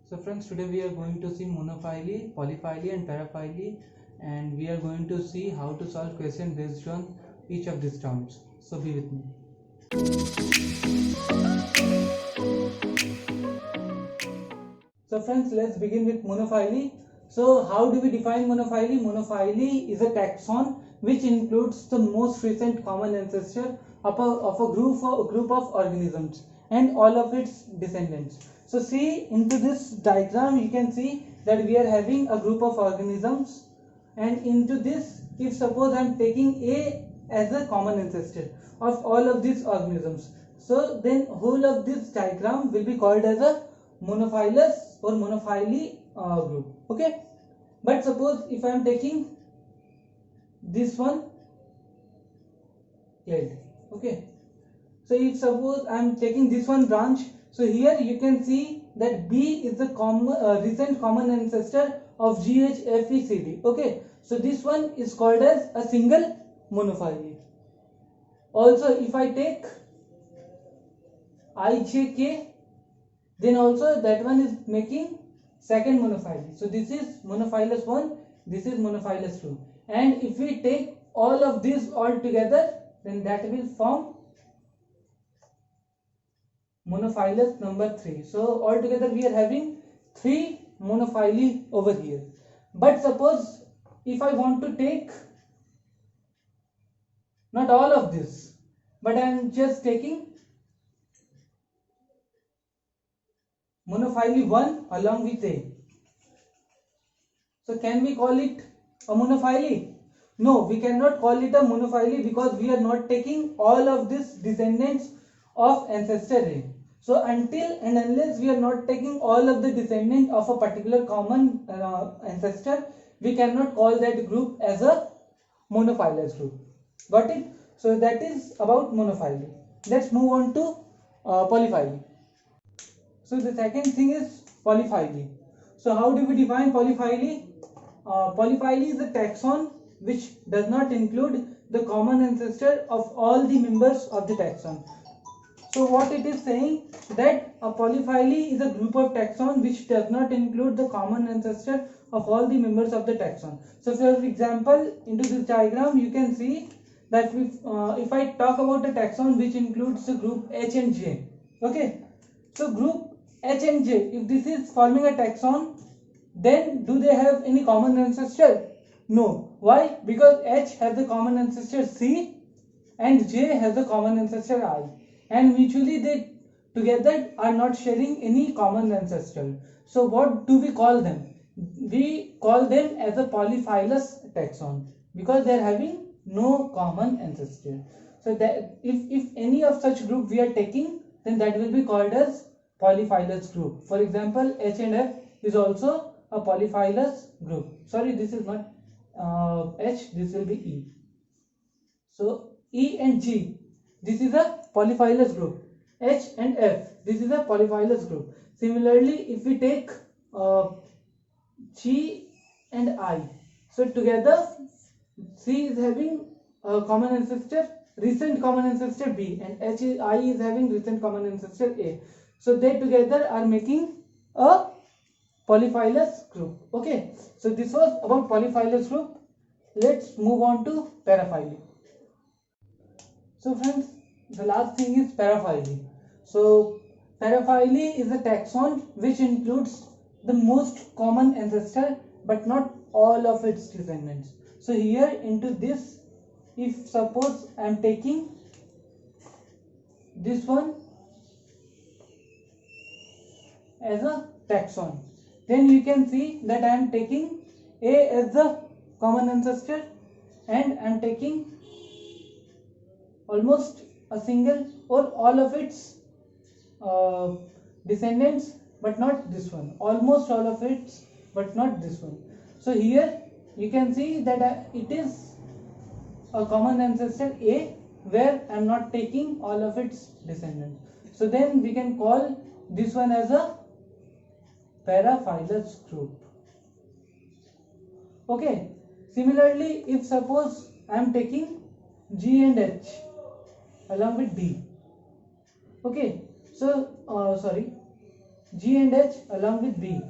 So friends, today we are going to see monophyly, polyphyly and paraphyly, and we are going to see how to solve question based on each of these terms. So be with me. So friends, let's begin with monophyly. So how do we define monophyly? Monophyly is a taxon which includes the most recent common ancestor of a group of organisms and all of its descendants. So see into this diagram, you can see that we are having a group of organisms, and into this, if suppose I am taking A as a common ancestor of all of these organisms, so then whole of this diagram will be called as a monophylous or monophyly group. Okay, but suppose if I am taking this one clade. Okay, so if suppose I am taking this one branch, so here you can see that B is the recent common ancestor of GHFECD. Okay, so this one is called as a single monophyly. Also, if I take IJK, then also that one is making second monophyly. So this is monophylous 1, this is monophylous 2. And if we take all of these all together, then that will form monophylous number 3. So altogether we are having 3 monophyly over here. But suppose if I want to take not all of this, but I am just taking monophyly 1 along with A. So can we call it a monophyly? No, we cannot call it a monophyly because we are not taking all of these descendants of ancestor A. So until and unless we are not taking all of the descendants of a particular common ancestor, we cannot call that group as a monophylous group. Got it? So that is about monophyly. Let's move on to polyphyly. So the second thing is polyphyly. So how do we define polyphyly? Polyphyly is a taxon which does not include the common ancestor of all the members of the taxon. So what it is saying, that a polyphyly is a group of taxon which does not include the common ancestor of all the members of the taxon. So for example, into this diagram you can see that if I talk about a taxon which includes the group H and J. Okay, so group H and J, if this is forming a taxon, then do they have any common ancestor? No. Why? Because H has the common ancestor C and J has the common ancestor I, and mutually they together are not sharing any common ancestor. So what do we call them? We call them as a polyphylous taxon because they are having no common ancestor. So that if any of such group we are taking, then that will be called as polyphylous group. For example, H and F is also a polyphylous group. Sorry, this is not H, this will be E. So E and G, this is a polyphylous group. H and F, this is a polyphylous group. Similarly, if we take G and I, so together C is having a common ancestor, recent common ancestor B, and I is having recent common ancestor A. So they together are making a polyphylous group. Okay, so this was about polyphylous group. Let's move on to paraphyly. So friends, the last thing is paraphyly. So paraphyly is a taxon which includes the most common ancestor but not all of its descendants. So here into this, if suppose I am taking this one as a taxon, then you can see that I am taking A as the common ancestor and I am taking almost a single or all of its descendants, but not this one, almost all of its but not this one. So here you can see that it is a common ancestor A where I am not taking all of its descendants. So then we can call this one as a paraphylous group. Okay, similarly, if suppose I am taking G and H along with D. Okay, so sorry, G and H along with B.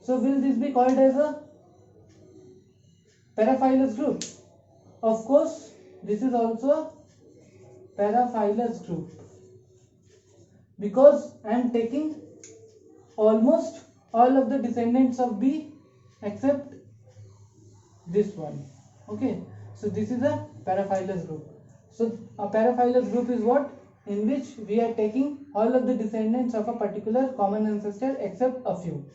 So will this be called as a paraphilous group? Of course, this is also a paraphilous group because I am taking almost all of the descendants of B except this one. Okay, so this is a paraphilous group. So a paraphilous group is what? In which we are taking all of the descendants of a particular common ancestor except a few.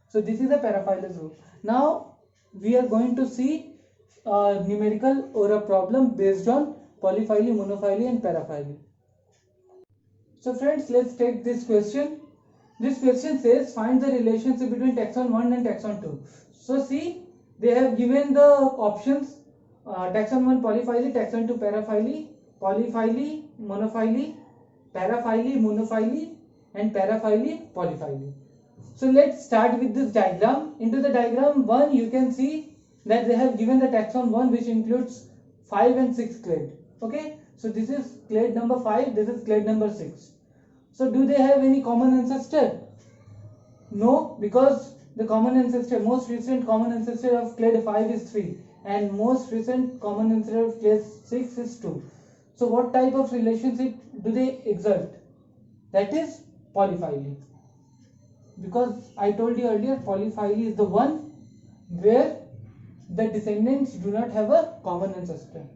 So this is a paraphilous group. Now we are going to see a numerical or a problem based on polyphyly, monophyly and paraphyly. So friends, let's take this question. This question says find the relationship between taxon 1 and taxon 2. So see, they have given the options taxon 1 polyphyly, taxon 2 paraphyly, polyphyly, monophyly, paraphyly, monophyly and paraphyly, polyphyly. So let's start with this diagram. Into the diagram 1 you can see that they have given the taxon 1 which includes 5 and 6 clade. Okay, so this is clade number 5, this is clade number 6. So do they have any common ancestor? No, because the common ancestor, most recent common ancestor of clade 5 is 3 and most recent common ancestor of clade 6 is 2. So what type of relationship do they exert? That is polyphyly. Because I told you earlier, polyphyly is the one where the descendants do not have a common ancestor.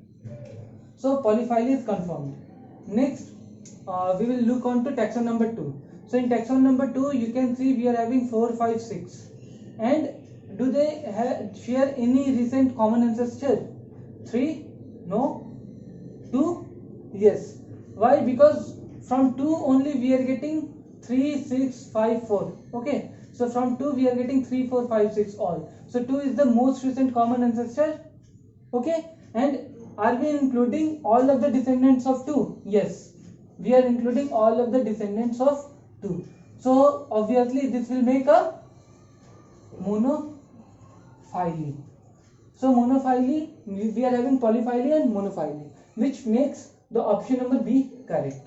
So polyphyly is confirmed. Next, we will look on to taxon number 2. So in taxon number 2, you can see we are having 4, 5, 6. And do they share any recent common ancestor? 3? No. 2? Yes. Why? Because from 2 only we are getting 3, 6, 5, 4. Okay. So from 2 we are getting 3, 4, 5, 6 all. So 2 is the most recent common ancestor. Okay. And are we including all of the descendants of 2? Yes. We are including all of the descendants of 2. So obviously this will make a monophyly. So monophyly, we are having polyphyly and monophyly, which makes the option number B correct.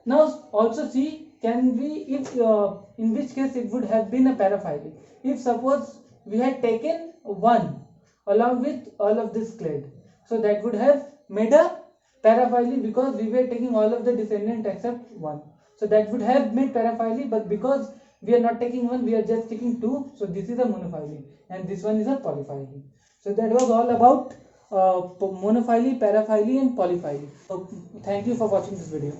Now also see, can we, if in which case it would have been a paraphyly. If suppose we had taken 1 along with all of this clade, so that would have made a paraphyly because we were taking all of the descendant except 1. So that would have made paraphyly, but because we are not taking 1, we are just taking 2. So this is a monophyly and this one is a polyphyly. So that was all about monophyly, paraphyly and polyphyly. So thank you for watching this video.